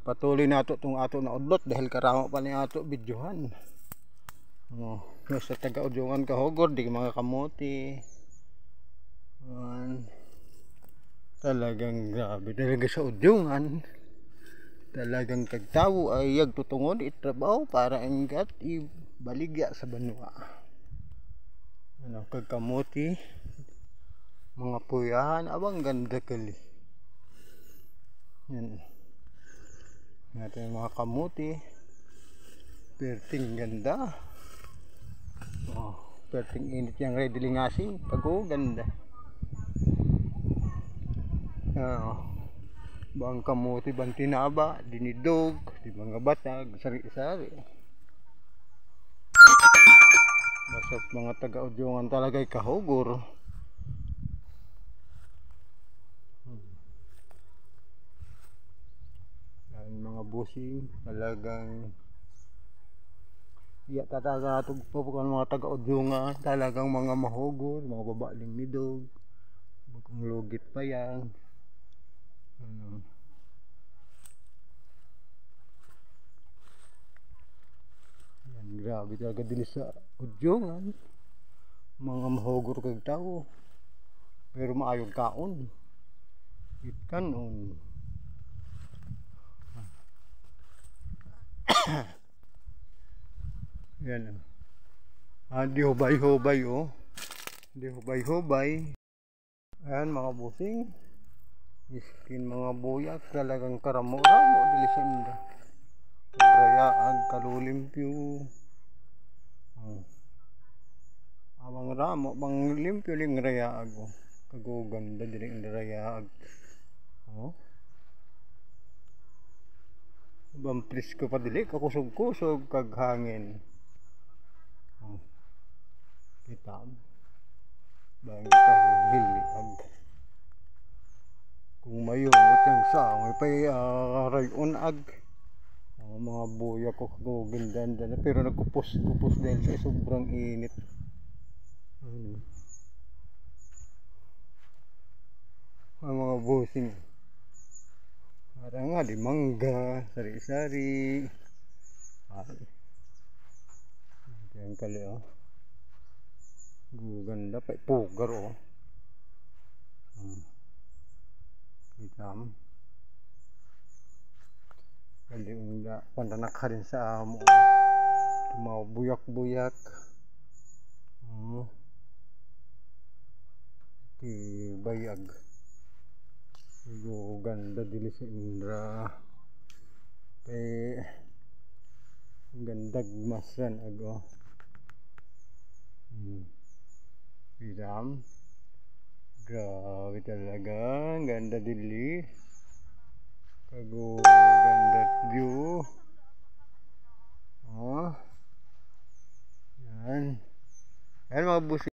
Patuloy nato itong ato na udlot dahil karamo pa ni ato videohan. Sa taga-udyungan Kahogor, di mga kamote. Talagang grabe talaga sa udyungan. Talagang kagtawo ay yagtutungod itrabaho para ingat ibaligya sa banwa. Kagkamote, mga puyahan, abang ganda kali. Yan. Natin yung mga kamote. Perting ganda. Perting init yung ready lingasin. Ganda. Bang kamote, bang tinaba, dinidog, di mga batag, sari-sari. Basta mga taga-udyungan talaga ay Kahogor. Mga busing talagang talaga natugpo po ng mga taga-udyungan, talagang mga mahogor, mga babaling midog, kung lugit pa yan. Yan, grabe talaga dili sa udyungan, mga mahogor kag tao pero maayog kaon itkanon. Yan di hubay-hubay di hubay-hubay. Ayan mga busing, iskin mga buyak, talagang karamo-ramo dili sa inda. Rayaag kalulimpyo. Amang ramo bang limpyo ling rayaag kaguganda dili inda rayaag. Bang presko pa dili kakusog-kusog kag hangin. Kita bang kahiliag kung mayo utang sa may pay rayon ag mga buya ko kaguganda na pero nagkupos dahil sa sobrang init. Ang mga busing para nga di mangga, sari-sari. Yan kali guganda pa pugar hitam. Kali unda pandanak rin sa amo. Mga buyak-buyak. Di bayag. Ganda dili sa Indra. Gandag masran ago. Hitam. Grabe talaga, ganda dili. Ganda view. Yan. Yan mga busi.